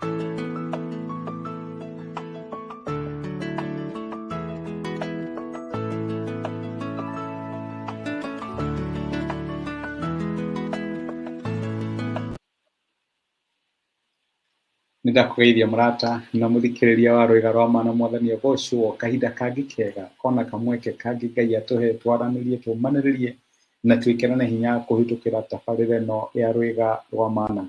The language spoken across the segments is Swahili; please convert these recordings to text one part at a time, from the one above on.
Nĩndakũgeithia mũrata na mũthikĩrĩria wa rwĩga rwa mana mwathani agocwo kahinda kangĩ kega kona kamweke kangĩ Ngai atũhe twaranĩrie tũmanĩrĩrie na twĩkĩrane hinya kũhĩtũkĩra tabarĩra ĩno ya rwĩga rwa mana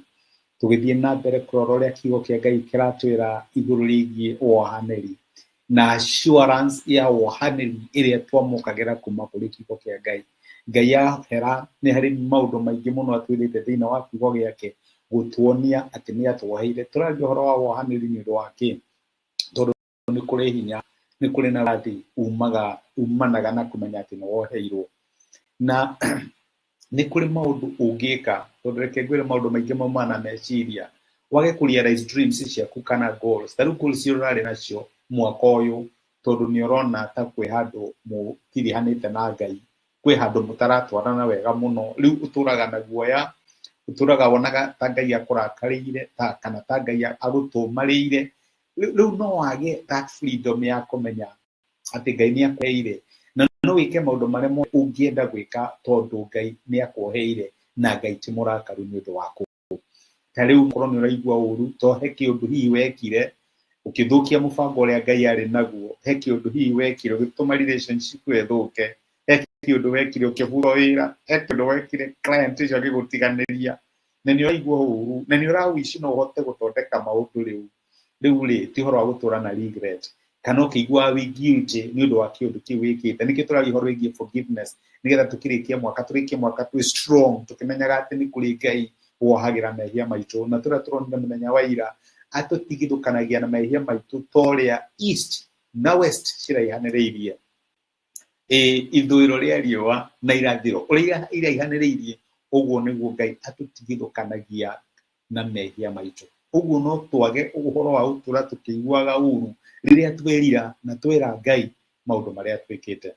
tũgĩthiĩ na mbere kũrora ũrĩa kiugo kĩa Ngai kĩratwĩra igũrũ rĩgiĩ wohanĩri na assurance ya wohanĩri ĩrĩa twamũkagĩra kuma kũrĩ kiugo kĩa Ngai. Ngai ahera nĩ harĩ maũndũ maingĩ mũno atwĩrĩte thĩinĩ wa kiugo gĩake gũtuonia atĩ nĩ atũheire. Tũraria ũhoro wa wohanĩri nĩ ũndũ wa kĩ? Tondũ nĩ kũrĩ hinya, nĩ kũrĩ na rathi umanaga na kũmenya atĩ nĩ woheirwo. Na nĩ kũrĩ maũndũ ũngĩka, tondũ reke ngwĩre maũndũ maingĩ maumana na meciria. Wage kũ-realize dreams ciaku kana goals. Ta rĩu goals iria ũrarĩ nacio mwaka ũyũ, tondũ nĩ ũrona ta kwĩ handũ mũtirihanĩte na Ngai, kwĩ handũ mũtaratwarana wega mũno, rĩu ũtũraga na guoya, ũtũraga wonaga ta Ngai akũrakarĩire kana ta Ngai agũtũmarĩire. Rĩu no wage that freedom ya kũmenya atĩ Ngai nĩ akũheire na no wĩke maũndũ marĩa ũngĩenda gwĩka tondũ Ngai nĩ akũheire na Ngai ti mũrakaru nĩ ũndũ waku. Ta rĩu korwo nĩ ũraigua ũru to he kĩũndũ hihi wekire ũkĩthũkia mũbango ũrĩa Ngai arĩ naguo, he kĩũndũ hihi wekire ũgĩtũma relationship ĩthũke, he kĩũndũ wekire ũkĩbutwo wĩra, he kĩũndũ wekire client ũcio agĩgũtiganĩria na nĩ ũraigua ũru na nĩ ũrawish no ũhote gũthondeka maũndũ rĩu ti ũhoro wa gũtũra na regret kana ũkĩigua wĩ guilty nĩ ũndũ wa kĩũndũ kĩu wĩkĩte. Nĩkĩo tũraria ũhoro wĩgiĩ forgiveness nĩgetha tũrĩkie mwaka twĩ strong tũkĩmenyaga atĩ nĩ kũrĩ Ngai wohagĩra mehia maitũ, na tũrĩa tũronire mũthenya wa ira atũtigithũkanagia na mehia maitũ ta ũrĩa east na west ciraihanĩrĩirie, ithũĩro rĩa riũa na irathĩro ũrĩa iraihanĩrĩirie, ũguo nĩguo Ngai atũtigithũkanagia na mehia maitũ. Ũguo no twage ũhoro wa gũtũra tũkĩiguaga ũru rĩrĩa twerira na twera Ngai maũndũ marĩa twĩkĩte.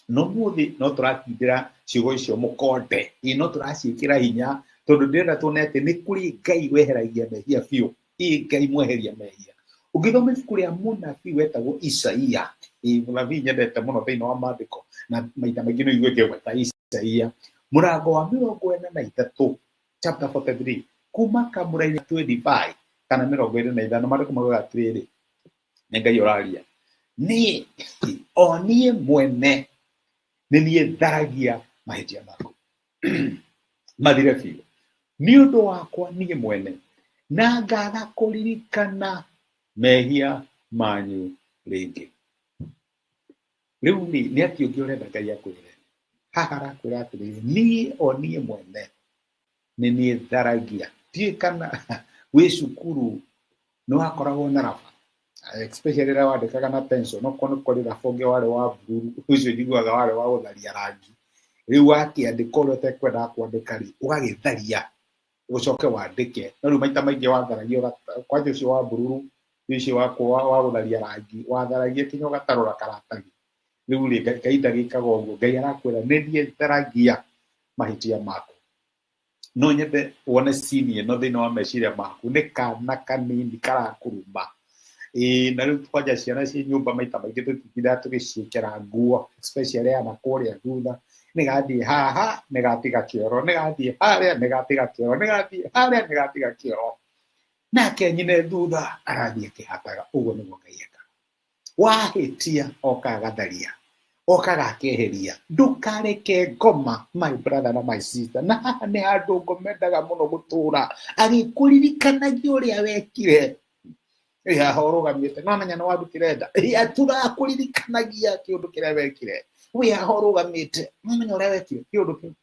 No mũthĩ no tũratindĩra ciugo icio mũkonde, no tũraciĩkĩra hinya tondũ ndĩrenda tuone atĩ nĩ kũrĩ Ngai weheragia mehia biũ, Ngai mweheria mehia. Ũngĩthoma ibuku rĩa mũnabii wetagwo Isaia, mũnabii nyendete mũno thĩinĩ wa maandĩko na maita maingĩ no igue ngĩgweta Isaia, mũrango wa 43 chapter 43 kuma kamũra-inĩ 25 kana 25 maandĩko maugaga atĩrĩrĩ, nĩ Ngai ũraria, niĩ mwene nĩ niĩ tharagia mahĩtia maku mathire biũ nĩ ũndũ wakwa niĩ mwene na ngaga kũririkana mehia manyu rĩngĩ. Rĩu nĩ atĩ ũngĩ ũrenda Ngai akwĩre haha arakwĩra atĩrĩrĩ, niĩ mwene nĩ niĩ tharagia. Ndiũĩ kana wĩ cukuru nĩ wakoragwo na raba, especially rĩrĩa wandĩkaga na pencil, no nĩ kũrĩ raba ũngĩ warĩ wa bururu, ũcio njiguaga warĩ wa gũtharia rangi. Rĩu wakĩandĩka ũrĩa ũtekwendaga kwandĩka rĩ ũgagĩtharia ũcoke wandĩke. No rĩu maita maingĩ watharagia kwanja ũcio wa bururu ũcio wa gũtharia rangi watharagia kinya ũgatarũra karatathi. Rĩu Ngai ndagĩkaga ũguo, Ngai arakwĩra nĩ niĩ tharagia mahĩtia maku. No nyende wone scene ĩno thĩinĩ wa meciria maku, nĩ kana kanini karakũruma. Na rĩu kwanja ciana ciĩ nyũmba maita maingĩ tũtitindaga tũgĩciĩkĩra nguo, especially ana kũrĩa thutha, nĩgathiĩ haha nĩgatiga kĩoro, nĩgathiĩ harĩa nĩgatiga kĩoro, nĩgathiĩ harĩa nĩgatiga kĩoro, nake nyine thutha arathiĩ akĩhataga. Ũguo nĩguo Ngai ekaga. Wahĩtia oka agatharia, oka agakeheria. Ndũkareke ngoma, my brother na my sister, na haha nĩ handũ ngomendaga mũno gũtũra agĩkũririkanagia ũrĩa wekire. Haha ũrũgamĩte no menya nĩ wandutire nda, tũrakũririkanagia kĩũndũ kĩrĩa wekire. Wĩ haha ũrũgamĩte no menya ũrĩa wekire kĩũndũ kĩu.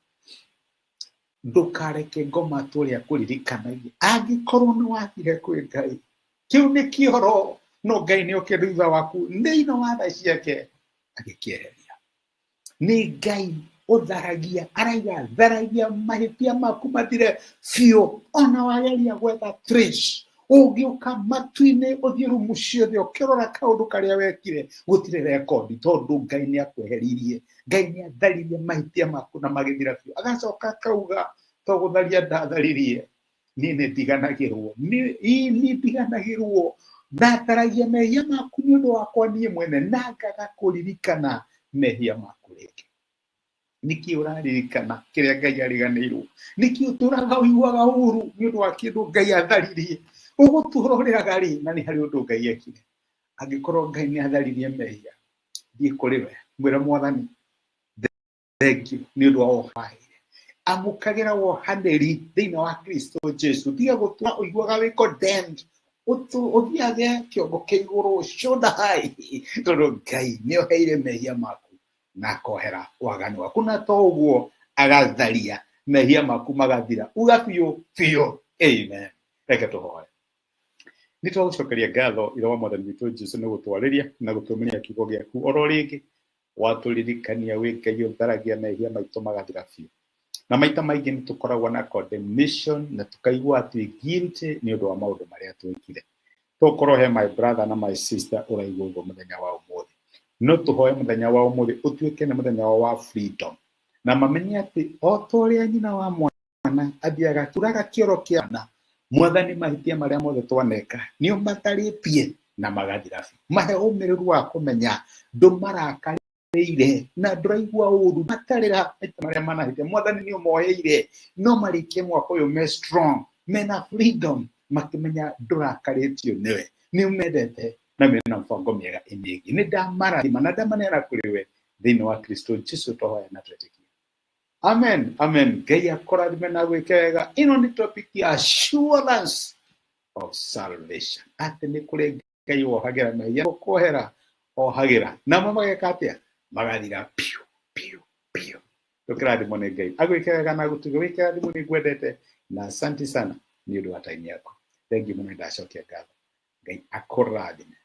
Ndũkareke ngoma tũrĩa kũririkanagia angĩkorwo nĩ wathire kwĩ Ngai, kĩu nĩ kĩoro, no Ngai nĩ okĩra thutha waku thĩinĩ wa tha ciake agĩkĩeheria. Nĩ Ngai ũtharagia, araiga tharagia mahĩtia maku mathire biũ. Ona wageria gwetha trace, ũngĩũka matu-inĩ ũthiĩ rumu ciothe ũkĩrora kaũndũ karĩa wekire gũtirĩ rekondi, tondũ Ngai nĩ akweheririe. Ngai nĩ atharirie mahĩtia maku na magĩthira biũ. Agacoka akauga to gũtharia ndatharirie, niĩ nĩ ndiganagĩrwo nĩ ndiganagĩrwo ndataragia mehia maku nĩ ũndũ wakwa niĩ mwene na ngaga kũririkana mehia maku rĩngĩ. Nĩkĩ ũraririkana kĩrĩa Ngai ariganĩirwo? Nĩkĩ ũtũraga ũiguaga ũũru nĩ ũndũ wa kĩndũ Ngai atharirie? Ũgũtũra ũrĩaga rĩ na nĩ harĩ ũndũ Ngai ekire? Angĩkorwo Ngai nĩ atharirie mehia, thiĩ kũrĩ we mwĩre Mwathani thank you nĩ ũndũ wa wohaire. Amũkagĩra wohanĩri thĩinĩ wa Kristo Jesu. Tiga gũtũra ũiguaga wĩ condemned, ũthiage kĩongo kĩa igũrũ shoulder high, tondũ Ngai nĩ oheire mehia maku na akohera waganu waku, na to ũguo agatharia mehia maku magathira uga biũ biũ. Amen. Reke tũhoe. Nĩ twagũcokeria ngatho ithe wa Mwathani witũ Jesu nĩ gũtwarĩria na gũtũmĩria kiugo gĩaku oro rĩngĩ, watũririkania wĩ Ngai ũtharagia mehia maitũ magathira biũ. Na maita maingĩ nĩ tũkoragwo na condemnation na tukaigua atĩ guilty nĩ ũndũ wa maũndũ marĩa twĩkire. Tũkorwo he my brother na my sister ũraigua ũguo mũthenya wa ũmũthĩ, no tũhoe mũthenya wa ũmũthĩ ũtuĩke nĩ mũthenya wa freedom, na mamenye atĩ o ta ũrĩa nyina wa mwana athiaga turaga kĩoro kĩa mwana, Mwathani mahĩtia marĩa mothe twaneka nĩ ũmatharĩtie na magathira biũ. Mahe ũmĩrĩru wa kũmenya ndũmarakarĩire na ndũraigua ũũru matarĩra maita marĩa manahĩtia. Mwathani nĩ ũmoheire no marĩkie mwaka ũyũ me strong, mena freedom, makĩmenya ndũrakarĩtio nĩwe, nĩ ũmendete na mena mbango mĩega ĩmĩĩgiĩ. Nĩ ndamarathima na ndamaneana kũrĩ we thĩinĩ wa Kristo Jesu tũhoya na twetĩkia. Amen, amen. Ngai akũrathime na gwĩke wega. Ĩno nĩ topic ya assurance of salvation. Atĩ nĩ kũrĩ Ngai wohagĩra mehia, gũkohera ohagĩra, namo mageka atĩa? Magathira piũ piũ piũ. Tũkĩrathimwo nĩ Ngai agwĩke wega na gũtuga wĩke rathimwo nĩ ngwendete, na asante sana nĩ ũndũ wa time yako. Thengi mũno, ndacokia ngatho. Ngai akũrathime.